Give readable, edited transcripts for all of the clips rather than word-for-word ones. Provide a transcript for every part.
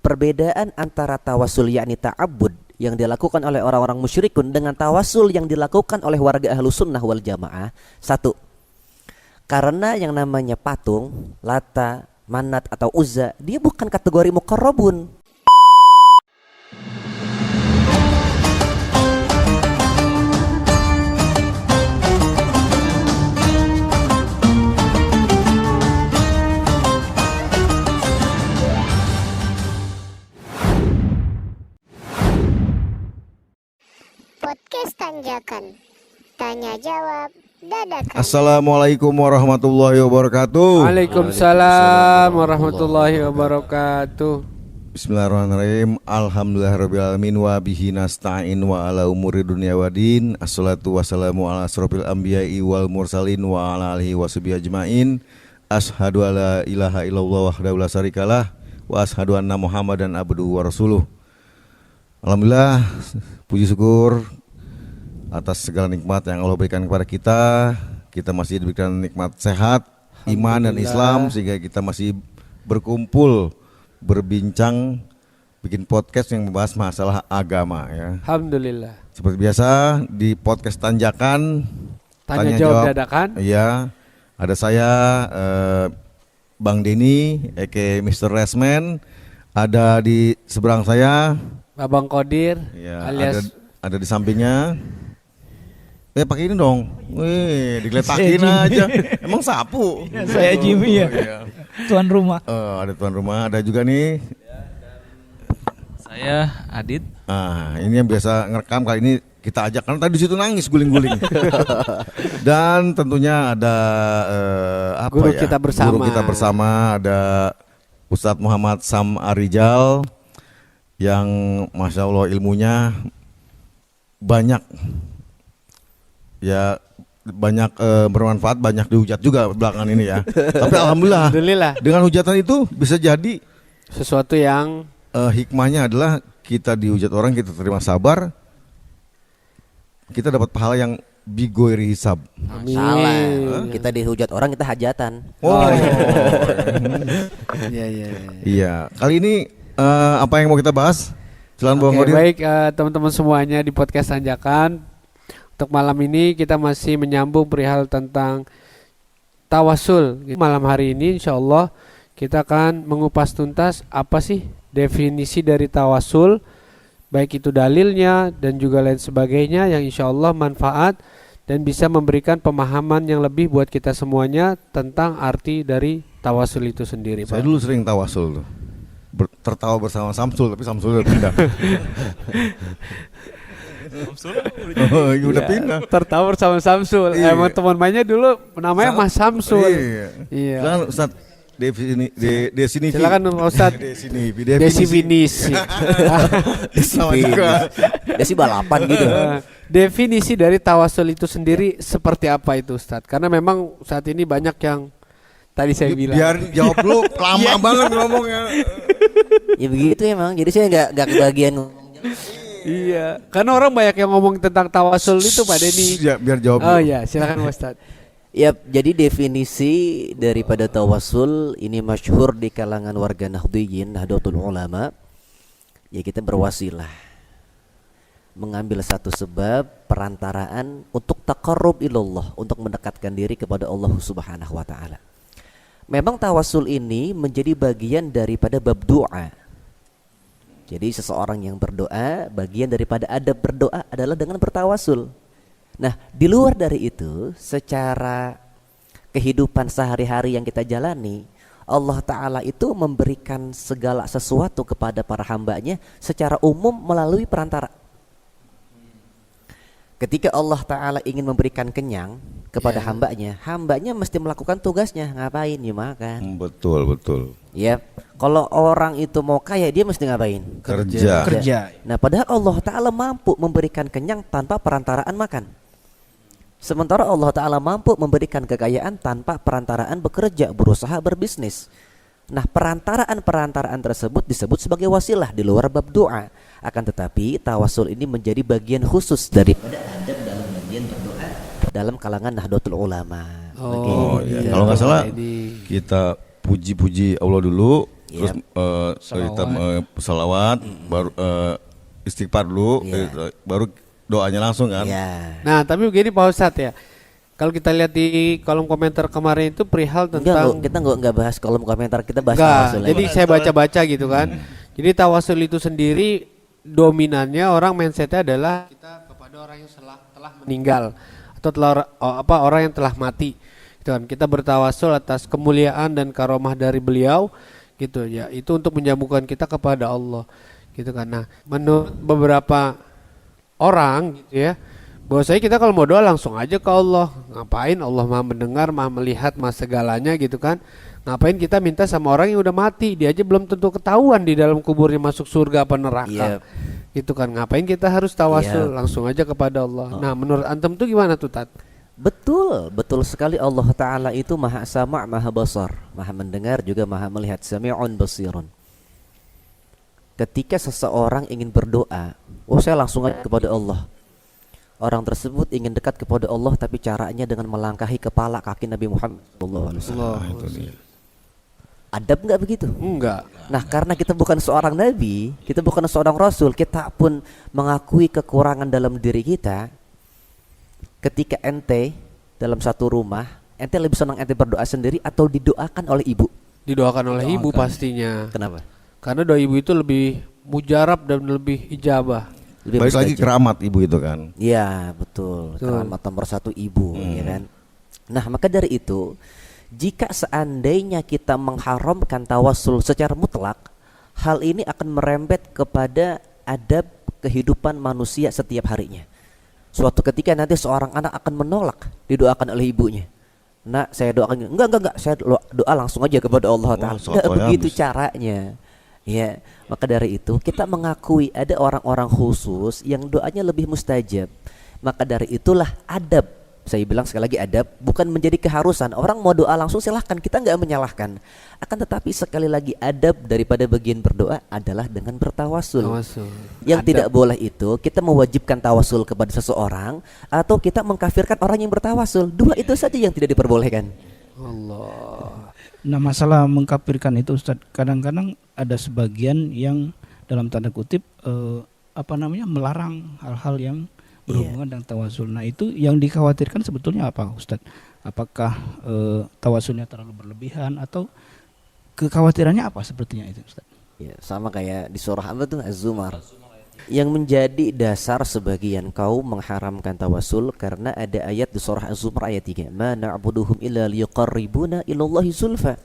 perbedaan antara tawasul yakni ta'abbud yang dilakukan oleh orang-orang musyrikun dengan tawasul yang dilakukan oleh warga Ahlus Sunnah wal Jamaah. Satu, karena yang namanya patung, Lata, Manat atau Uzza, dia bukan kategori muqarrabun. Podcast Tanjakan, tanya jawab dadakan. Assalamualaikum warahmatullahi wabarakatuh. Waalaikumsalam warahmatullahi wabarakatuh. Bismillahirrahmanirrahim. Alhamdulillahirrabbilalamin wa bihi nasta'in wa ala umuri dunya wadin. Assalatu wassalamu ala asrofil anbiya'i wal mursalin wa ala alihi wa sahbihi ajmain. Ashhadu alla ilaha illallah wahdahu la syarikalah wa ashhadu anna Muhammadan abduhu wa rasuluh. Alhamdulillah, puji syukur atas segala nikmat yang Allah berikan kepada kita. Kita masih diberikan nikmat sehat, iman dan Islam, sehingga kita masih berkumpul, berbincang, bikin podcast yang membahas masalah agama ya. Alhamdulillah. Seperti biasa di podcast Tanjakan, Tanya jawab dadakan. Iya, ada saya Bang Denny, aka Mr. Resman. Ada di seberang saya Abang Kodir ya, alias ada di sampingnya. Pakai ini dong. Digeletakin aja. Emang sapu. Ya, saya Jimmy ya. Iya. Tuan rumah. Ada tuan rumah, ada juga nih. Saya Adit. Ini yang biasa ngerekam, kali ini kita ajak karena tadi di situ nangis guling-guling. Dan tentunya ada guru kita bersama. Guru kita bersama, ada Ustadz Muhammad Sam Arijal yang Masya Allah ilmunya banyak ya, banyak bermanfaat, banyak dihujat juga belakangan ini ya. Tapi alhamdulillah dengan hujatan itu bisa jadi sesuatu yang hikmahnya adalah kita dihujat orang, kita terima sabar, kita dapat pahala yang bigoiri hisab. Salah. Kita dihujat orang, kita hajatan. Iya. Kali ini apa yang mau kita bahas? Silakan Bang Kodir. Baik, teman-teman semuanya di podcast Tanjakan. Untuk malam ini kita masih menyambung perihal tentang tawasul. Malam hari ini insya Allah kita akan mengupas tuntas apa sih definisi dari tawasul, baik itu dalilnya dan juga lain sebagainya, yang insya Allah manfaat dan bisa memberikan pemahaman yang lebih buat kita semuanya tentang arti dari tawasul itu sendiri. Saya dulu sering tawasul tuh. Tertawa bersama Samsul, tapi Samsul udah pindah. Udah pindah. Tertawa bersama Samsul. Iya. Emang teman mainnya dulu namanya Mas Samsul. Iya. Silakan Ustaz Desini. Silakan Ustaz. Definisi. Desi balapan gitu. Definisi dari tawasul itu sendiri seperti apa itu Ustaz? Karena memang saat ini banyak yang tadi saya bilang. Biar jawab lu lama banget ngomongnya. Ya begitu emang. Jadi saya nggak kebagian. Iya. Karena orang banyak yang ngomong tentang tawasul itu Pak Denny. Ya, biar jawab. Oh iya, silakan Ustaz. Ya, jadi definisi daripada tawasul ini masyhur di kalangan warga Nahdliyin, Nahdlatul Ulama. Ya kita berwasilah, mengambil satu sebab perantaraan untuk taqarrub ilallah, untuk mendekatkan diri kepada Allah Subhanahu wa taala. Memang tawasul ini menjadi bagian daripada bab doa. Jadi seseorang yang berdoa, bagian daripada adab berdoa adalah dengan bertawasul. Nah, di luar dari itu, secara kehidupan sehari-hari yang kita jalani, Allah Ta'ala itu memberikan segala sesuatu kepada para hambanya secara umum melalui perantara. Ketika Allah Ta'ala ingin memberikan kenyang kepada hambanya mesti melakukan tugasnya. Ngapain? Ya makan. Betul. Ya, kalau orang itu mau kaya, dia mesti ngapain? Kerja. Nah, padahal Allah Ta'ala mampu memberikan kenyang tanpa perantaraan makan. Sementara Allah Ta'ala mampu memberikan kekayaan tanpa perantaraan bekerja, berusaha, berbisnis. Nah, perantaraan tersebut disebut sebagai wasilah di luar bab doa. Akan tetapi tawasul ini menjadi bagian khusus daripada adab dalam bagian berdoa dalam kalangan Nahdlatul Ulama. Iya. Kalau nggak salah kita puji-puji Allah dulu, Terus Salawat. kita salawat, baru istighfar dulu, Iya. baru doanya langsung kan. Ya. Nah, tapi begini Pak Ustadz ya. Kalau kita lihat di kolom komentar kemarin itu perihal Enggak, tentang kita nggak bahas kolom komentar, kita bahas enggak. tawasul Jadi aja. saya baca-baca gitu kan. Jadi tawasul itu sendiri dominannya orang mindsetnya adalah kita kepada orang yang telah meninggal atau orang yang telah mati. Gitu kan. Kita bertawasul atas kemuliaan dan karomah dari beliau gitu ya. Itu untuk menyambungkan kita kepada Allah. Gitu kan. Nah, menurut beberapa orang gitu ya, bahwasanya kita kalau mau doa langsung aja ke Allah. Ngapain Allah Maha mendengar, Maha melihat, Maha segalanya gitu kan. Ngapain kita minta sama orang yang udah mati? Dia aja belum tentu ketahuan di dalam kuburnya masuk surga apa neraka. Iya. Gitu kan. Ngapain kita harus tawasul? Iya. Langsung aja kepada Allah. Nah, menurut antum tuh gimana tuh, Tat? Betul, betul sekali. Allah Ta'ala itu maha sama' maha basar, maha mendengar juga maha melihat, sami'un basirun. Ketika seseorang ingin berdoa, saya langsung aja kepada Allah. Orang tersebut ingin dekat kepada Allah, tapi caranya dengan melangkahi kepala kaki Nabi Muhammad SAW. Itu dia. Adab nggak begitu? Enggak. Nah, karena kita bukan seorang nabi, kita bukan seorang rasul, kita pun mengakui kekurangan dalam diri kita. Ketika ente dalam satu rumah, ente lebih senang ente berdoa sendiri atau didoakan oleh ibu? Didoakan oleh ibu pastinya. Kenapa? Karena doa ibu itu lebih mujarab dan lebih ijabah. Lebih Balik lagi mustajab. keramat ibu itu kan. Iya, betul. Keramat nomor satu ibu, ya kan? Nah, maka dari itu, jika seandainya kita mengharamkan tawasul secara mutlak, hal ini akan merembet kepada adab kehidupan manusia setiap harinya. Suatu ketika nanti seorang anak akan menolak didoakan oleh ibunya. Nak, saya doakan. Enggak, saya doa langsung aja kepada Allah Ta'ala. Enggak sotoy begitu habis. caranya. Ya, maka dari itu kita mengakui ada orang-orang khusus yang doanya lebih mustajab. Maka dari itulah adab. Saya bilang sekali lagi adab, bukan menjadi keharusan. Orang mau doa langsung silahkan, kita nggak menyalahkan. Akan tetapi sekali lagi adab daripada bagian berdoa adalah dengan bertawasul. Tawasul. Yang tidak boleh itu kita mewajibkan tawasul kepada seseorang atau kita mengkafirkan orang yang bertawasul. Dua itu saja yang tidak diperbolehkan. Allah. Nah, masalah mengkafirkan itu Ustaz, kadang-kadang ada sebagian yang dalam tanda kutip melarang hal-hal yang berhubungan dengan tawasul. Nah, itu yang dikhawatirkan sebetulnya apa, Ustaz? Apakah tawasulnya terlalu berlebihan atau kekhawatirannya apa sepertinya itu, Ustaz? Ya, sama kayak di surah apa tuh Az-Zumar. Yang menjadi dasar sebagian kaum mengharamkan tawasul karena ada ayat di surah Az-Zumar ayat 3. Ma na'buduhum illa liqarribuna ilallahi zulfa.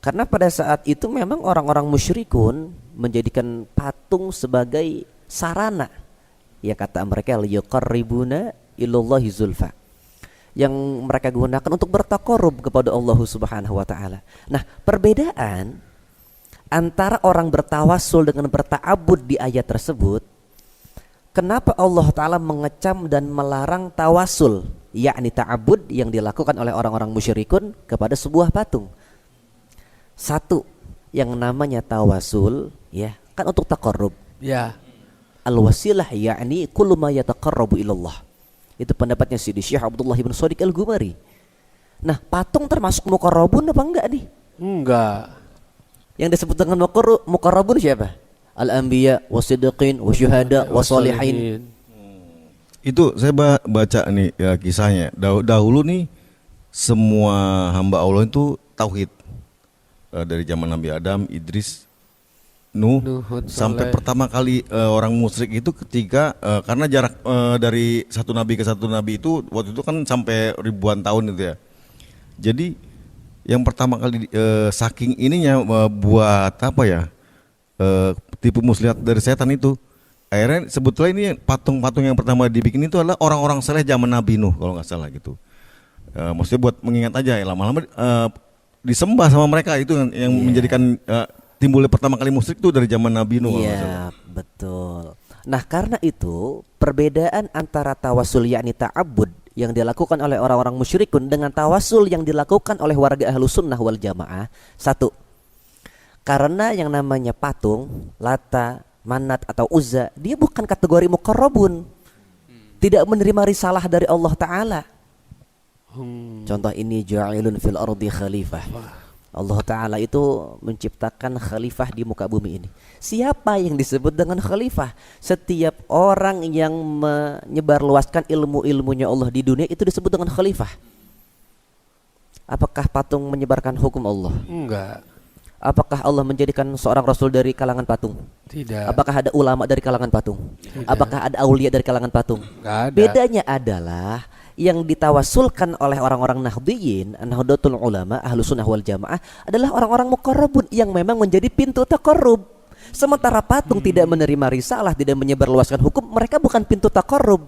Karena pada saat itu memang orang-orang musyrikun menjadikan patung sebagai sarana. Ya kata mereka liqarribuna ilallahi zulfa. Yang mereka gunakan untuk bertaqarrub kepada Allah Subhanahu wa taala. Nah, perbedaan antara orang bertawasul dengan berta'abud di ayat tersebut, kenapa Allah Ta'ala mengecam dan melarang tawasul, yakni ta'abud yang dilakukan oleh orang-orang musyrikun kepada sebuah patung. Satu, yang namanya tawasul ya kan untuk taqarrub. Ya. Al-wasilah yakni kullu ma yataqarrabu ilallah. Itu pendapatnya Sidi Syekh Abdullah bin Shadiq Al-Gumari. Nah, patung termasuk muqarrabun apa enggak nih? Enggak. Yang disebut dengan muqarrabun siapa? Al-anbiya, wasiddiqin, wasyuhada, wasolihin. Itu saya baca nih ya, kisahnya. Dahulu nih semua hamba Allah itu tauhid. Dari zaman Nabi Adam, Idris, Nuh, Hud, sampai Saleh. pertama kali orang musyrik itu ketika karena jarak dari satu nabi ke satu nabi itu waktu itu kan sampai ribuan tahun itu ya. Jadi yang pertama kali saking ininya buat apa ya, tipu muslihat dari setan itu, akhirnya sebetulnya ini patung-patung yang pertama dibikin itu adalah orang-orang saleh zaman Nabi Nuh kalau nggak salah gitu. Maksudnya buat mengingat aja ya, lama-lama disembah sama mereka itu yang menjadikan timbulnya pertama kali musyrik itu dari zaman Nabi Nuh. Iya, betul. Nah, karena itu perbedaan antara tawasul yakni ta'abbud yang dilakukan oleh orang-orang musyrikun dengan tawasul yang dilakukan oleh warga Ahlus Sunnah wal Jamaah. Satu, karena yang namanya patung, Lata, Manat atau Uzza, dia bukan kategori muqarrabun. Tidak menerima risalah dari Allah Ta'ala. Contoh ini ja'ilun fil ardi khalifah. Allah Ta'ala itu menciptakan khalifah di muka bumi ini. Siapa yang disebut dengan khalifah? Setiap orang yang menyebarluaskan ilmu-ilmunya Allah di dunia itu disebut dengan khalifah. Apakah patung menyebarkan hukum Allah? Enggak. Apakah Allah menjadikan seorang rasul dari kalangan patung? Tidak. Apakah ada ulama dari kalangan patung? Tidak. Apakah ada aulia dari kalangan patung? Enggak ada. Bedanya adalah yang ditawasulkan oleh orang-orang Nahdliyin, Nahdlatul Ulama, Ahlus Sunnah wal Jamaah adalah orang-orang muqarrabun yang memang menjadi pintu taqarrub. Sementara patung tidak menerima risalah, tidak menyebarluaskan hukum, mereka bukan pintu taqarrub.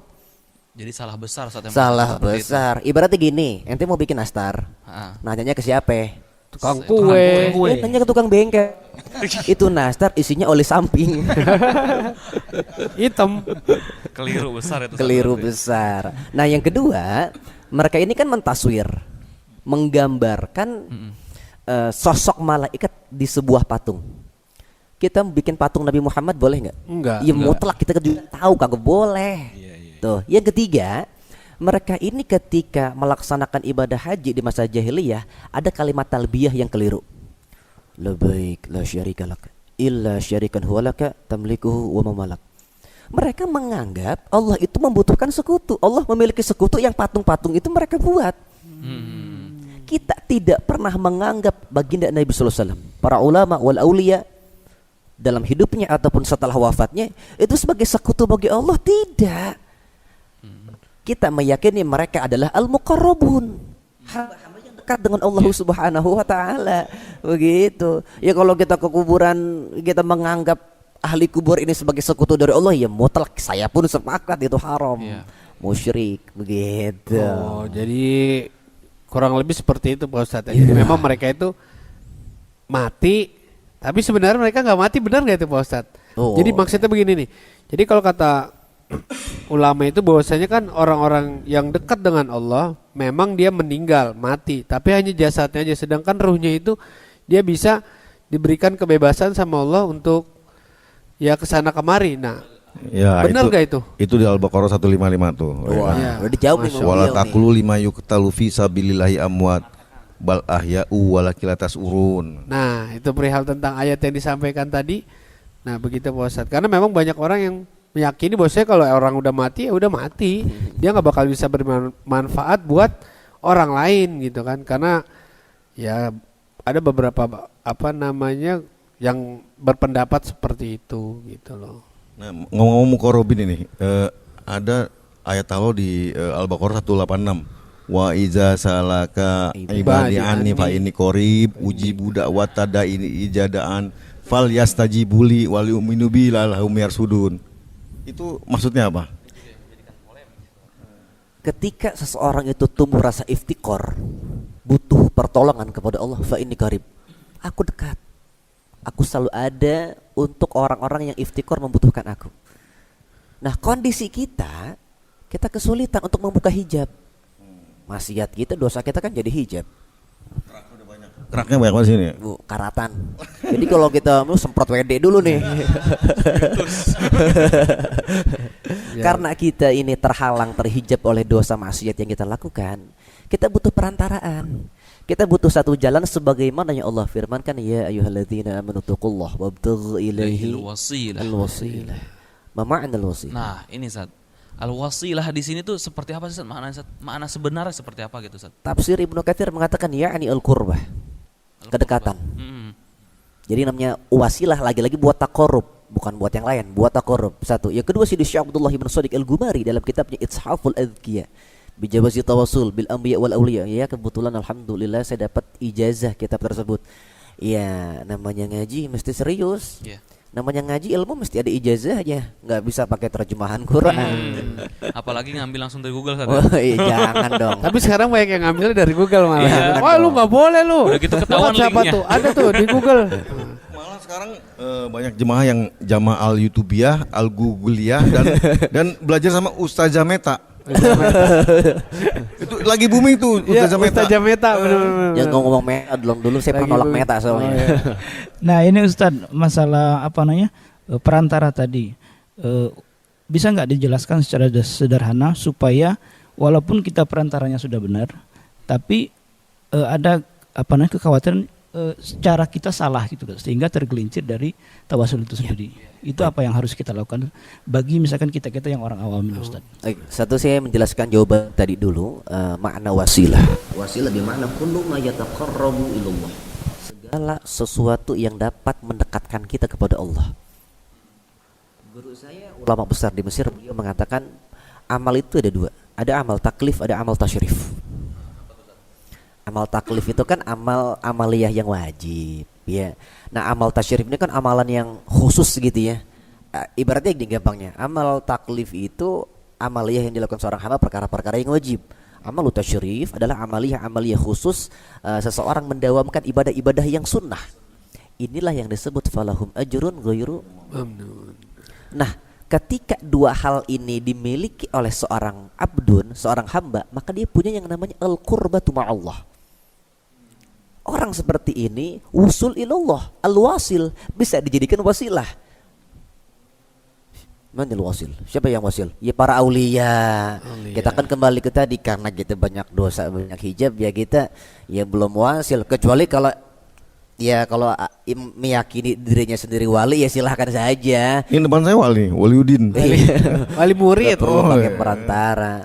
Jadi salah besar saat yang Salah seperti itu. besar. Ibaratnya gini, ente mau bikin nastar, Ha-ha. nanyanya ke siapa? Tukang Tukang kue. kue. Nanya ke tukang bengkel. Itu nastar isinya oli samping. Hitam. Keliru besar itu. Keliru berarti. besar. Nah, yang kedua, mereka ini kan mentaswir, menggambarkan sosok malaikat di sebuah patung. Kita bikin patung Nabi Muhammad boleh nggak? Enggak. Ya mutlak kita juga tahu kagak boleh. Tuh, yang ketiga, mereka ini ketika melaksanakan ibadah haji di masa jahiliyah ada kalimat talbiyah yang keliru. Labbaik la syarika lak illa syarikan huwa laka tamlikuhu wa mamalak. Mereka menganggap Allah itu membutuhkan sekutu. Allah memiliki sekutu yang patung-patung itu mereka buat. Kita tidak pernah menganggap baginda Nabi sallallahu alaihi wasallam, para ulama wal aulia dalam hidupnya ataupun setelah wafatnya itu sebagai sekutu bagi Allah, tidak. Kita meyakini mereka adalah al-muqarrabun, hamba-hamba yang dekat dengan Allah Subhanahu wa taala. Begitu. Ya kalau kita ke kuburan kita menganggap ahli kubur ini sebagai sekutu dari Allah, ya mutlak saya pun sepakat itu haram. Iya. Musyrik begitu. Oh, jadi kurang lebih seperti itu Pak Ustadz. Jadi memang mereka itu mati, tapi sebenarnya mereka nggak mati, benar nggak itu Pak Ustadz? Oh. Jadi maksudnya begini nih. Jadi kalau kata ulama itu bahwasanya kan orang-orang yang dekat dengan Allah memang dia meninggal, mati, tapi hanya jasadnya aja, sedangkan ruhnya itu dia bisa diberikan kebebasan sama Allah untuk ya kesana kemari. Nah, Ya, benar nggak itu? Itu di Al-Baqarah 155 tuh. Wah, Iya. udah dijawab nih Masya sama Wala beliau nih. taqulu lima yuqtalu fi sabilillahi amwat bal ahya'u walakin la tash'urun. Nah, itu perihal tentang ayat yang disampaikan tadi. Nah, begitu Pak Ustadz. Karena memang banyak orang yang meyakini bahwasanya kalau orang udah mati ya udah mati. Dia nggak bakal bisa bermanfaat buat orang lain gitu kan. Karena ya ada beberapa apa namanya yang berpendapat seperti itu gitu loh. Nah, ngomong-ngomong muqarrabin ini, ada ayat Allah di Al-Baqarah 186. Wa iza salaka ibadi anni fa inni qarib ujibu da'wata da'i ijadaan fal yastajibuli wal yu'minu bi la'allahum yarsudun. Itu maksudnya apa? Ketika seseorang itu tumbuh rasa iftikor, butuh pertolongan kepada Allah, fa inni qarib. Aku dekat. Aku selalu ada untuk orang-orang yang iftikor membutuhkan aku. Nah, kondisi kita kesulitan untuk membuka hijab. Maksiat kita, dosa kita kan jadi hijab. Keraknya banyak banget sini. Bu, karatan. Jadi kalau kita mau semprot WD dulu nih. Karena kita ini terhalang, terhijab oleh dosa maksiat yang kita lakukan, kita butuh perantaraan. Kita butuh satu jalan sebagaimana yang Allah firmankan, ya ayyuhalladzina amanu taqullaha wabtaghu ilaihi al-wasilah. Ma ma'na al-wasilah? Nah, ini Ustaz. Al-wasilah di sini tuh seperti apa sih Ustaz? Makna sebenarnya seperti apa gitu Ustaz? Tafsir Ibnu Katsir mengatakan ya'ni al-qurbah, kedekatan. Jadi namanya wasilah lagi-lagi buat taqarrub, bukan buat yang lain, buat taqarrub. Satu. Yang kedua Sidi Syekh Abdullah bin Shadiq Al-Gumari dalam kitabnya Ithaful Adhkiya bijawazi tawasul bil anbiya wal auliya. Ya, kebetulan alhamdulillah saya dapat ijazah kitab tersebut. Ya, namanya ngaji mesti serius. Iya. Namanya ngaji ilmu mesti ada ijazahnya, nggak bisa pakai terjemahan Quran. Apalagi ngambil langsung dari Google Ustaz. Oh, iya, jangan dong. Tapi sekarang banyak yang ngambil dari Google malah. Iya. Wah, lu nggak boleh lu. Udah gitu ketahuan Siapa linknya. tuh? Ada tuh di Google. Malah sekarang banyak jemaah yang jamaah al-YouTubiah, al-Googleiyah dan belajar sama Ustazah Meta. Itu lagi booming tuh Iya, Ustazah Meta. Ustazah Meta benar-benar. Jangan ngomong meta dulu saya pernah nolak meta soalnya. Oh, iya. Nah ini Ustadz masalah apa namanya perantara tadi bisa nggak dijelaskan secara sederhana supaya walaupun kita perantaranya sudah benar, tapi ada apa namanya kekhawatiran secara kita salah gitu Ustaz, sehingga tergelincir dari tawasul itu sendiri. Itu apa yang harus kita lakukan bagi misalkan kita-kita yang orang awam ini Ustaz? Baik, satu saya menjelaskan jawaban tadi dulu, makna wasilah. Wasilah bermakna kullu ma yataqarrabu ilallah. Segala sesuatu yang dapat mendekatkan kita kepada Allah. Guru saya ulama besar di Mesir, beliau mengatakan amal itu ada dua. Ada amal taklif, ada amal tasyrif. Amal taklif itu kan amaliyah yang wajib, ya. Nah, amal tasyrif ini kan amalan yang khusus gitu ya. Ibaratnya gini gampangnya, amal taklif itu amaliyah yang dilakukan seorang hamba perkara-perkara yang wajib. Amal tasyrif adalah amaliyah khusus, seseorang mendawamkan ibadah-ibadah yang sunnah. Inilah yang disebut falahum ajrun ghairu mamnun. Nah, ketika dua hal ini dimiliki oleh seorang abdun, seorang hamba, maka dia punya yang namanya al-qurbatu ma'allah. Orang seperti ini wusul ilallah, al-wasil, bisa dijadikan wasilah. Mana wasil? Siapa yang wasil? Ya para aulia. Kita kan kembali ke tadi, karena kita banyak dosa, banyak hijab, ya kita ya belum wasil. Kecuali kalau meyakini dirinya sendiri wali, ya silahkan saja. Ini depan saya Waliudin. Wali murid. Perlu pakai perantara.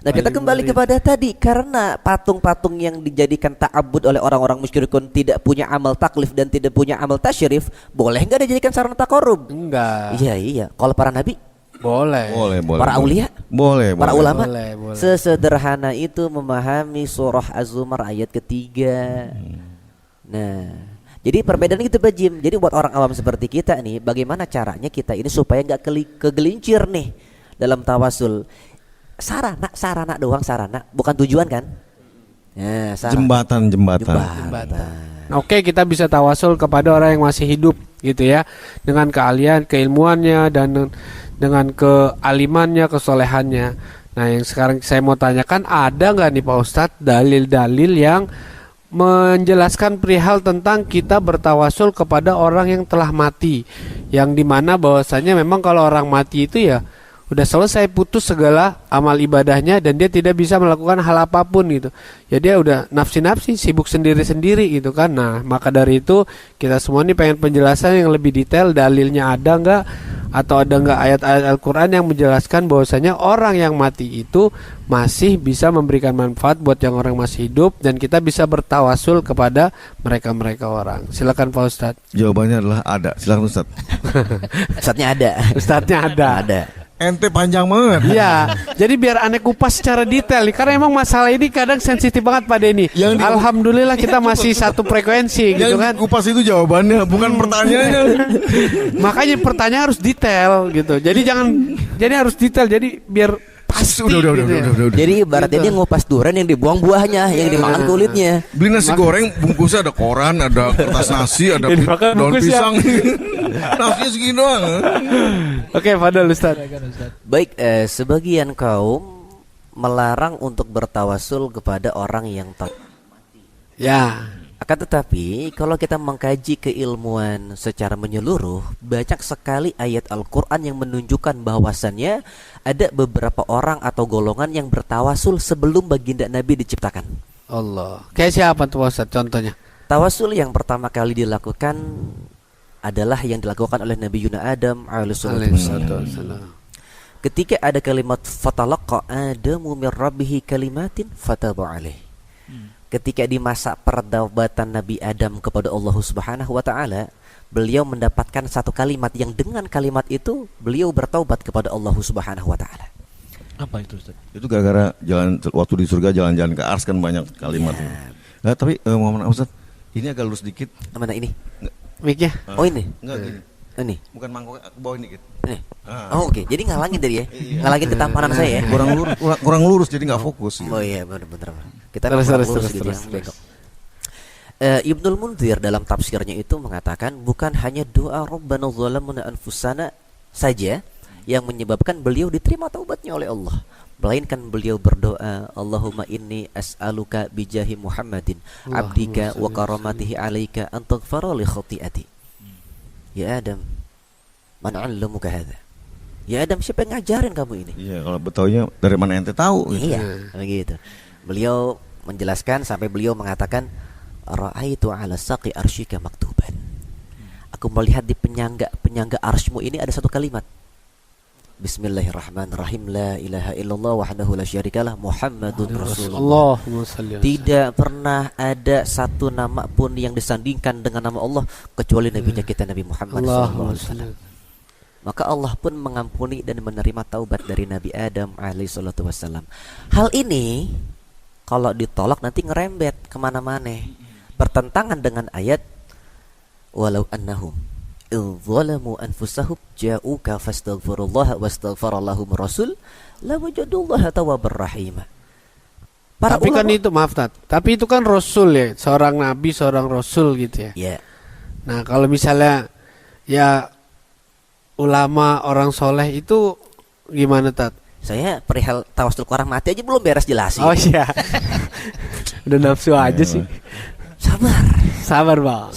Nah, kita kembali kepada tadi, karena patung-patung yang dijadikan ta'abbud oleh orang-orang musyrikun tidak punya amal taklif dan tidak punya amal tasyrif, boleh enggak dijadikan sarana taqarrub? Enggak. Iya. Kalau para nabi Boleh. Para aulia Boleh. para ulama Boleh. sesederhana itu memahami surah Az-Zumar ayat ketiga. Nah, jadi perbedaan itu Pak Jim. Jadi buat orang awam seperti kita nih, bagaimana caranya kita ini supaya nggak kegelincir nih dalam tawasul? Sarana doang, bukan tujuan kan? Ya, Jembatan. Oke, kita bisa tawasul kepada orang yang masih hidup gitu ya, dengan keahlian, keilmuannya dan dengan kealimannya, kesolehannya. Nah, yang sekarang saya mau tanyakan, ada nggak nih Pak Ustadz dalil-dalil yang menjelaskan perihal tentang kita bertawasul kepada orang yang telah mati, yang dimana bahwasanya memang kalau orang mati itu ya udah selesai, putus segala amal ibadahnya dan dia tidak bisa melakukan hal apapun gitu. Ya dia udah nafsi-nafsi, sibuk sendiri-sendiri gitu kan. Nah, maka dari itu kita semua ini pengen penjelasan yang lebih detail, dalilnya ada nggak, atau ada nggak ayat-ayat Al-Quran yang menjelaskan bahwasanya orang yang mati itu masih bisa memberikan manfaat buat yang orang masih hidup, dan kita bisa bertawasul kepada mereka-mereka orang. Silakan Pak Ustadz. Jawabannya adalah ada. Silakan Ustadz. Ustadznya ada. Ustadznya ada. Ada. Ente panjang banget. Iya, jadi biar aneh kupas secara detail nih, karena emang masalah ini kadang sensitif banget Pak Denny. Alhamdulillah kita masih satu frekuensi gitu kan. Yang kupas itu jawabannya, bukan pertanyaannya. Makanya pertanyaan harus detail gitu. Jadi harus detail, jadi biar pasti. Udah. Jadi ibaratnya dia ngupas durian yang dibuang buahnya, yang dimakan kulitnya. Beli nasi goreng bungkusnya ada koran, ada kertas nasi, ada daun pisang. Nasinya segini doang. Oke, Fadal Ustaz. Baik, sebagian kaum melarang untuk bertawasul kepada orang yang tak mati. Ya. Akan tetapi kalau kita mengkaji keilmuan secara menyeluruh, banyak sekali ayat Al-Quran yang menunjukkan bahwasannya ada beberapa orang atau golongan yang bertawasul sebelum baginda Nabi diciptakan. Allah. Kayak siapa tuh Ustaz contohnya? Tawasul yang pertama kali dilakukan adalah yang dilakukan oleh Nabi Yuna Adam alaihissalam. Ketika ada kalimat fatalaqa Adamu min rabbihi kalimatin fataba alaih. Ketika di masa perdebatan Nabi Adam kepada Allah Subhanahu wa taala, beliau mendapatkan satu kalimat yang dengan kalimat itu beliau bertaubat kepada Allah Subhanahu wa taala. Apa itu Ustaz? Itu gara-gara jalan waktu di surga jalan-jalan ke Ars kan banyak kalimatnya. Nah, tapi Muhammad Ustaz, ini agak lurus dikit. Mana ini? Mic-nya. Oh ini. Enggak gini. Ini. Bukan mangkok, ke bawah ini dikit. Ini. Oh oke. Jadi ngalangin tadi ya. Ngalangin ketampanan saya ya. Kurang lurus jadi nggak fokus gitu. Oh iya benar. Kita terus. bengkok. Ibnul Munzir dalam tafsirnya itu mengatakan bukan hanya doa Rabbana zalamna anfusana saja yang menyebabkan beliau diterima taubatnya oleh Allah, melainkan beliau berdoa Allahumma inni as'aluka bijahi Muhammadin abdika wa karamatihi alaika an taghfara li khati'ati. Ya Adam, man 'allamuka hadza? Ya Adam, siapa yang ngajarin kamu ini? Iya, kalau betulnya dari mana ente tahu gitu. Iya, begitu. Beliau menjelaskan sampai beliau mengatakan ra'aitu 'ala saqi arsyika maktuban. Aku melihat di penyangga arsy-Mu ini ada satu kalimat. Bismillahirrahmanirrahim. La ilaha illallah wahdahu la syarikalah Muhammadun Rasulullah. Allahumma shalli. Tidak pernah ada satu nama pun yang disandingkan dengan nama Allah kecuali nabinya kita Nabi Muhammad sallallahu alaihi wasallam. Maka Allah pun mengampuni dan menerima taubat dari Nabi Adam alaihi salatu wassalam. Hal ini kalau ditolak nanti ngerembet kemana-mana, bertentangan dengan ayat walau annahum idzalamu anfusahum ja'uka fastaghfirullaha wastaghfarallahum rasul lawajadullaha tawwabar rahima. Tapi kan itu maaf Tat, tapi itu kan rasul ya, seorang nabi, seorang rasul gitu ya. Ya. Nah, kalau misalnya ya ulama orang soleh itu gimana Tat? Saya perihal tawasul ke orang mati aja belum beres jelasin. Oh iya. Udah nafsu aja sih. Sabar bang.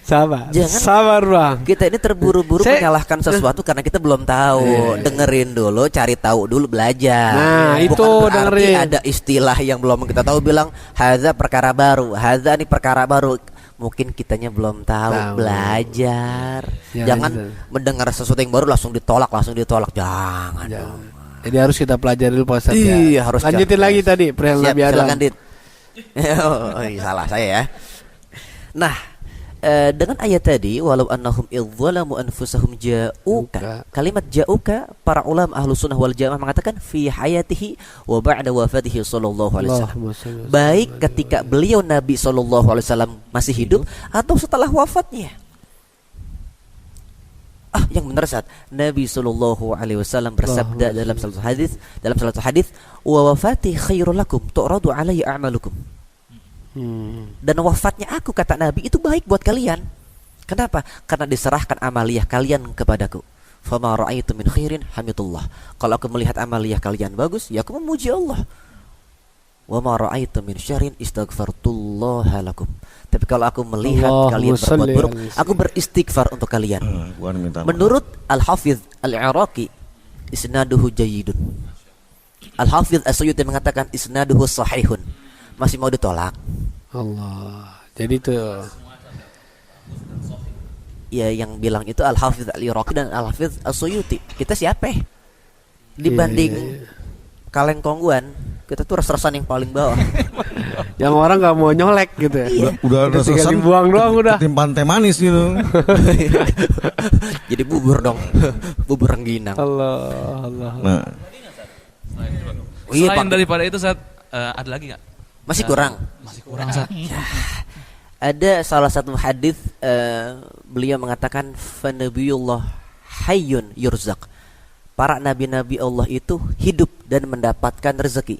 Sabar. Jangan sabar bang. Kita ini terburu-buru menyalahkan sesuatu karena kita belum tahu. Dengerin dulu, cari tahu dulu, belajar. Nah, itu bukan berarti dengerin. ada istilah yang belum kita tahu bilang hadza perkara baru, hadza ini perkara baru. Mungkin kitanya belum tahu. Belajar. Jangan mendengar sesuatu yang baru langsung ditolak. Jangan. Jadi harus kita pelajari dulu Pak Ustadz. Iya, harus lanjutin lagi tadi perihal Nabi Adam. Silakan Dit. Salah saya ya. Nah, dengan ayat tadi walau annahum idzalamu anfusahum ja'uka. Kalimat ja'uka para ulama Ahlus Sunnah wal Jamaah mengatakan fi hayatihi wa ba'da wafatihi sallallahu alaihi wasallam. Baik ketika beliau Nabi sallallahu alaihi wasallam masih hidup atau setelah wafatnya. Yang benar saat Nabi sallallahu alaihi wasallam bersabda dalam satu hadis wa wafati khairul lakum tu'radu alayya a'malukum. Dan wafatnya aku kata Nabi itu baik buat kalian. Kenapa? Karena diserahkan amaliyah kalian kepadaku. Fama ra'aitu min khairin hamidullah. Kalau aku melihat amaliyah kalian bagus, ya aku memuji Allah. Wa ma ra'aitu min syarrin istaghfartullaha lakum. Tapi kalau aku melihat kalian berbuat buruk, aku beristighfar untuk kalian. Menurut Al-Hafidz Al-Iraqi, isnaduhu jayyidun. Al-Hafidz As-Suyuti mengatakan isnaduhu sahihun. Masih mau ditolak. Allah. Jadi itu ya yang bilang itu Al-Hafidz Al-Iraqi dan Al-Hafidz As-Suyuti. Kita siapa? Dibanding kaleng kongguan, kita tuh res-resan yang paling bawah. Yang orang nggak mau nyolek gitu ya. Udah tinggal dibuang doang udah. Ketimpan teh manis gitu. Jadi bubur dong. Bubur rengginang. Allah. Nah, Selain daripada itu saat ada lagi nggak? Masih kurang. Saat. Ada salah satu hadis beliau mengatakan fa nabiyullah hayyun yurzaq. Para nabi-nabi Allah itu hidup dan mendapatkan rezeki.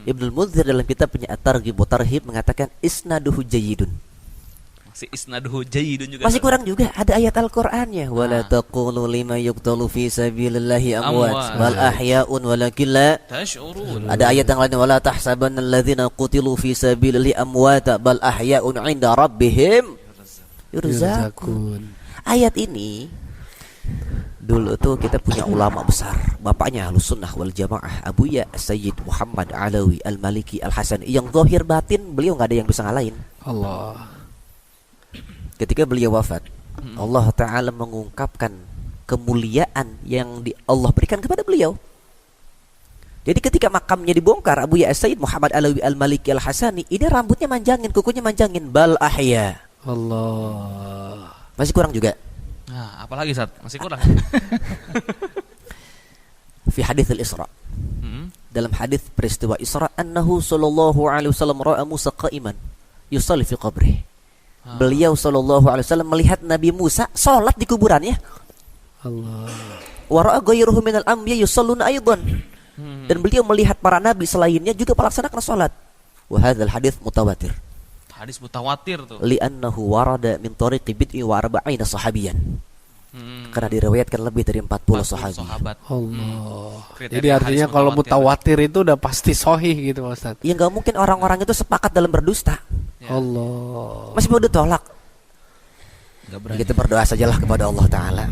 Ibnul Munzir dalam kitabnya At-Targhib wa Tarhib mengatakan isnaduhu jayyidun. Masih isnaduhu jayyidun juga. Masih kurang juga, ada ayat Al-Qur'annya wala taqulu lima yuqtalu fi sabilillahi amwat bal ahya'un walakin la tash'urun. Ada ayat yang lain wala tahsabanna alladzina qutilu fi sabilillahi amwata bal ahya'un 'inda rabbihim yurzaqun. Ayat ini dulu tuh kita punya ulama besar, bapaknya Ahlus Sunnah wal Jamaah, Abuya Sayyid Muhammad Alawi Al-Maliki Al-Hasani, yang zahir batin beliau nggak ada yang bisa ngalahin. Allah. Ketika beliau wafat, Allah Ta'ala mengungkapkan kemuliaan yang Allah berikan kepada beliau. Jadi ketika makamnya dibongkar, Abuya Sayyid Muhammad Alawi Al-Maliki Al-Hasani, ini rambutnya manjangin, kukunya manjangin, bal ahya. Allah. Masih kurang juga. Nah, apalagi saat masih kurang. Fi hadits al-Isra. Dalam hadis peristiwa Isra, annahu sallallahu alaihi wasallam ra'a Musa qa'iman yusalli fi qabrih. Beliau sallallahu alaihi wasallam melihat Nabi Musa salat di kuburannya. Allah. Wa ra'a ghayruhu minal anbiya yusalluna aidan. Dan beliau melihat para nabi selainnya juga melaksanakan salat. Wa hadzal hadits mutawatir. Hadis mutawatir tuh. Li'annahu warada min tariqi bid'i wa arba'ina sahabiyan. Karena diriwayatkan lebih dari 40 sahabat. Allah. Kriteria Jadi artinya hadis kalau mutawatir itu udah pasti sahih gitu Pak Ustaz. Ya nggak mungkin orang-orang itu sepakat dalam berdusta. Ya. Allah. Masih mau ditolak. Enggak berani. Kita berdoa sajalah kepada Allah Ta'ala.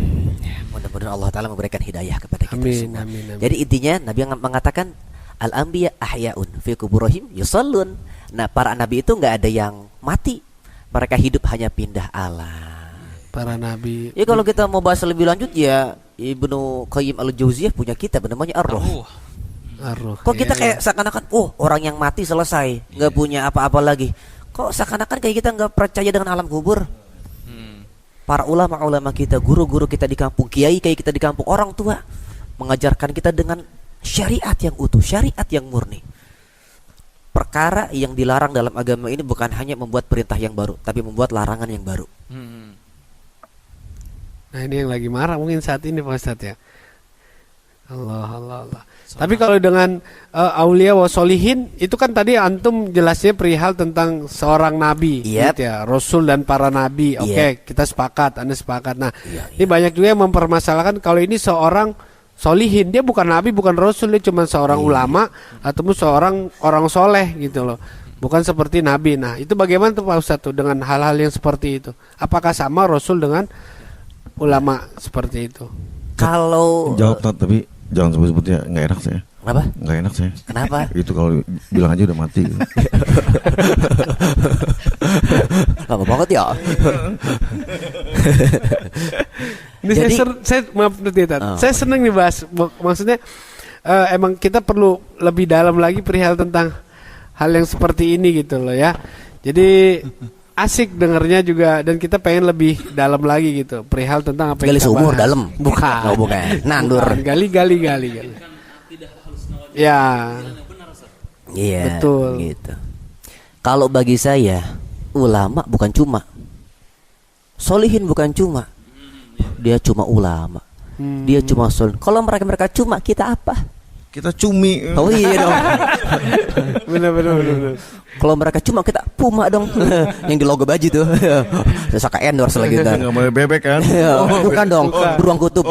Mudah-mudahan Allah Ta'ala memberikan hidayah kepada kita semua. Amin. Jadi intinya Nabi yang mengatakan al-anbiya ahya'un fi kuburihim yusallun. Nah, para nabi itu nggak ada yang mati. Mereka hidup hanya pindah alam. Para nabi. Ya kalau kita mau bahas lebih lanjut ya Ibnu Qayyim al-Jauziyah punya kitab namanya Ar-Ruh. Ar-Ruh. Kok kita Iya, kayak seakan-akan orang yang mati selesai, nggak punya apa-apa lagi. Kok seakan-akan kayak kita nggak percaya dengan alam kubur. Para ulama-ulama kita, guru-guru kita di kampung, kiai kayak kita di kampung, orang tua mengajarkan kita dengan syariat yang utuh, syariat yang murni. Perkara yang dilarang dalam agama ini bukan hanya membuat perintah yang baru, tapi membuat larangan yang baru. Nah ini yang lagi marah mungkin saat ini Pak Ustadz ya. Allah. Tapi kalau dengan aulia wa solihin itu kan tadi antum jelasnya perihal tentang seorang nabi, Yep. gitu ya, rasul dan para nabi. Oke, kita sepakat, Anda sepakat. Nah, ini banyak juga yang mempermasalahkan kalau ini seorang solihin, dia bukan nabi, bukan rasul, dia cuma seorang ulama ataupun seorang orang soleh gitu loh. Bukan seperti nabi. Nah, itu bagaimana tuh Pak Ustadz tuh dengan hal-hal yang seperti itu? Apakah sama rasul dengan ulama seperti itu? Kalau Jawab Tat, tapi jangan sebut-sebutnya, nggak enak saya. Kenapa? Nggak enak saya. Kenapa? Itu kalau bilang aja udah mati. Lama banget ya. Ini Jadi- saya maaf Dut, ya, Tat. Oh. Saya seneng nih bahas. Maksudnya emang kita perlu lebih dalam lagi perihal tentang hal yang seperti ini gitu loh ya. Jadi asik dengernya juga dan kita pengen lebih dalam lagi gitu perihal tentang apa yang Gali kita sumur bahas. dalam. Bukan. Oh, bukan. Nandur. Bukan. Gali. Ya. Iya. Betul. Gitu. Kalau bagi saya, ulama bukan cuma, solihin bukan cuma, dia cuma ulama, dia cuma sol. Kalau mereka cuma, kita apa? Kita cumi. Oh iya dong. Benar. Kalau mereka cuma, kita Puma dong. Yang di logo baju tuh. Saya suka endorse lagi ntar. Nggak boleh bebek kan? Bukan dong, beruang kutub.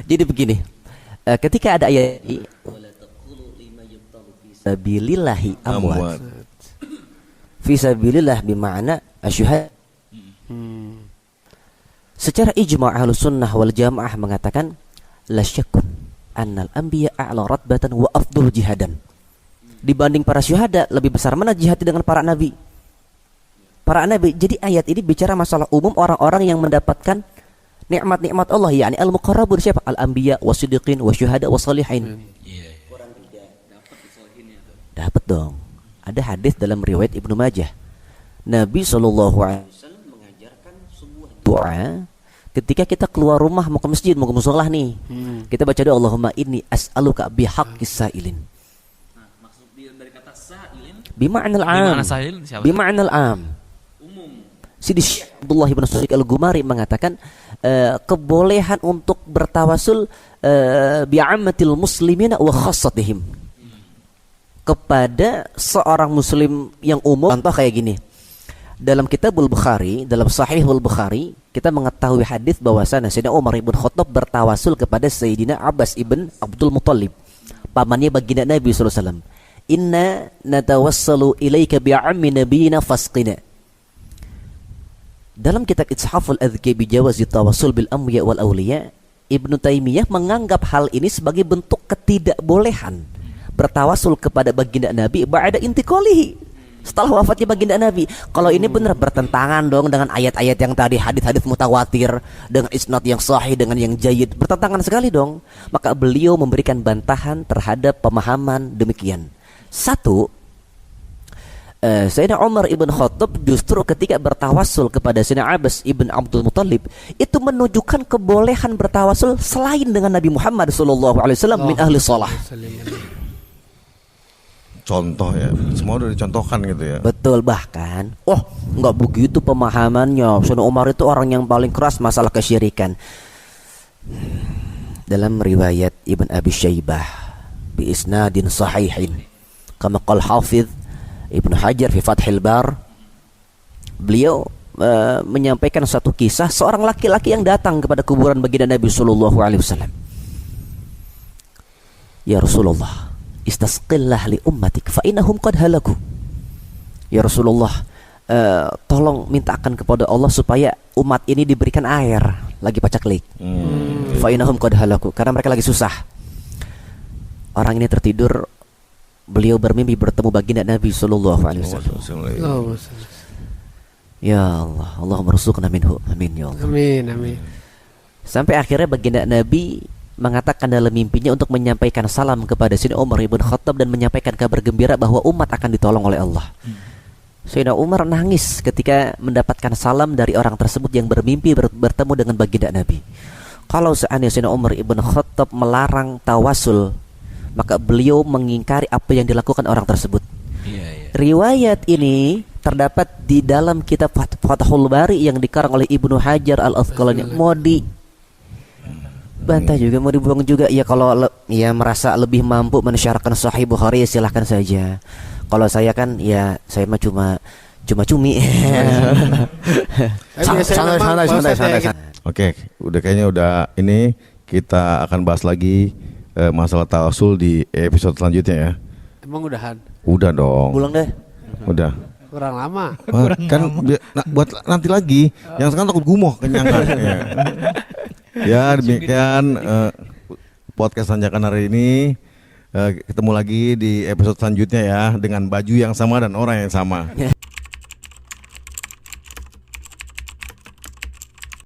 Jadi begini, ketika ada ayat Fisabilillahi amwat. Fisabilillah bima'na asyhad. Secara ijma' ahlus sunnah wal jamaah mengatakan la syakkun annal anbiya a'la ratbatan wa afdhal jihadan. Dibanding para syuhada lebih besar mana jihad dengan para nabi. Para nabi. Jadi ayat ini bicara masalah umum orang-orang yang mendapatkan nikmat-nikmat Allah, yakni al-muqarrabun siapa? Al-anbiya wasiddiqin wasyuhada wasalihin. Dapat dong. Ada hadis dalam riwayat Ibnu Majah. Nabi SAW mengajarkan sebuah doa ketika kita keluar rumah mau ke masjid, mau ke musholah nih. Kita baca doa Allahumma inni as'aluka bihaqqis sa'ilin. Maksud dari kata sa'ilin, Bima'nal am. Bima'na sa'ilin siapa? Bima'nal am. Sidi Syekh Abdullah bin Sadiq Al-Gumari mengatakan kebolehan untuk bertawasul bi'ammatil muslimina wa khassatihim, kepada seorang muslim yang umum. Contoh kayak gini. Dalam Kitabul Bukhari, dalam Sahihul Bukhari, kita mengetahui hadis bahwasanya Sayyidina Umar ibn Khattab bertawasul kepada Sayyidina Abbas ibn Abdul Muttalib, pamannya baginda Nabi sallallahu alaihi wasallam. Inna natawassalu ilaika bi'ammi nabiyina fasqina. Dalam kitab Ithaful Adhki bi Jawazi Tawassul bil Amwiya wal Awliya, Ibnu Taimiyah menganggap hal ini sebagai bentuk ketidakbolehan bertawasul kepada baginda Nabi ba'da intiqalihi, setelah wafatnya baginda Nabi. Kalau ini benar bertentangan dong dengan ayat-ayat yang tadi, hadis-hadis mutawatir dengan isnad yang sahih dengan yang jayyid, bertentangan sekali dong. Maka beliau memberikan bantahan terhadap pemahaman demikian. Satu, Sayyidina Umar ibn Khattab justru ketika bertawasul kepada Sayyidina Abbas ibn Abdul Muttalib itu menunjukkan kebolehan bertawasul selain dengan Nabi Muhammad sallallahu alaihi wasallam min ahli shalah. Contoh ya, semua udah dicontohkan gitu ya. Betul, bahkan nggak begitu pemahamannya. Sayyidina Umar itu orang yang paling keras masalah kesyirikan. Dalam riwayat Ibn Abi Syaibah bi isnadin sahihin, kama qala Hafidz Ibnu Hajar fi Fathil Bar, beliau menyampaikan satu kisah seorang laki-laki yang datang kepada kuburan baginda Nabi sallallahu alaihi wasallam. Ya Rasulullah, istasqillah li ummatik fa innahum qad halaku. Ya Rasulullah, tolong mintakan kepada Allah supaya umat ini diberikan air, lagi pacaklik. Fa innahum qad halaku, karena mereka lagi susah. Orang ini tertidur beliau bermimpi bertemu baginda Nabi sallallahu alaihi wasallam. Allahumma shalli. Ya Allah, Allah merzuqna minhu. Amin ya Allah. Amin, amin. Sampai akhirnya baginda Nabi mengatakan dalam mimpinya untuk menyampaikan salam kepada Sayyidina Umar ibn Khattab dan menyampaikan kabar gembira bahwa umat akan ditolong oleh Allah. Sayyidina Umar nangis ketika mendapatkan salam dari orang tersebut yang bermimpi bertemu dengan baginda Nabi. Kalau seandainya Sayyidina Umar ibn Khattab melarang tawasul, maka beliau mengingkari apa yang dilakukan orang tersebut. Riwayat ini terdapat di dalam kitab Fathul Bari yang dikarang oleh Ibnu Hajar Al-Asqalani. Mau dibantah juga, mau dibuang juga. Ya kalau ya merasa lebih mampu mensyarahkan Sahih Bukhari, ya silahkan saja. Kalau saya kan ya saya mah cuma cumi. Santai. Oke, kayaknya udah ini kita akan bahas lagi masalah tawasul di episode selanjutnya ya. Emang udahan? Udah dong. Pulang deh. Udah. Kurang lama. Buat nanti lagi. Yang sekarang takut gumoh kenyangan. Ya demikian podcast Tanjakan hari ini. Ketemu lagi di episode selanjutnya ya dengan baju yang sama dan orang yang sama.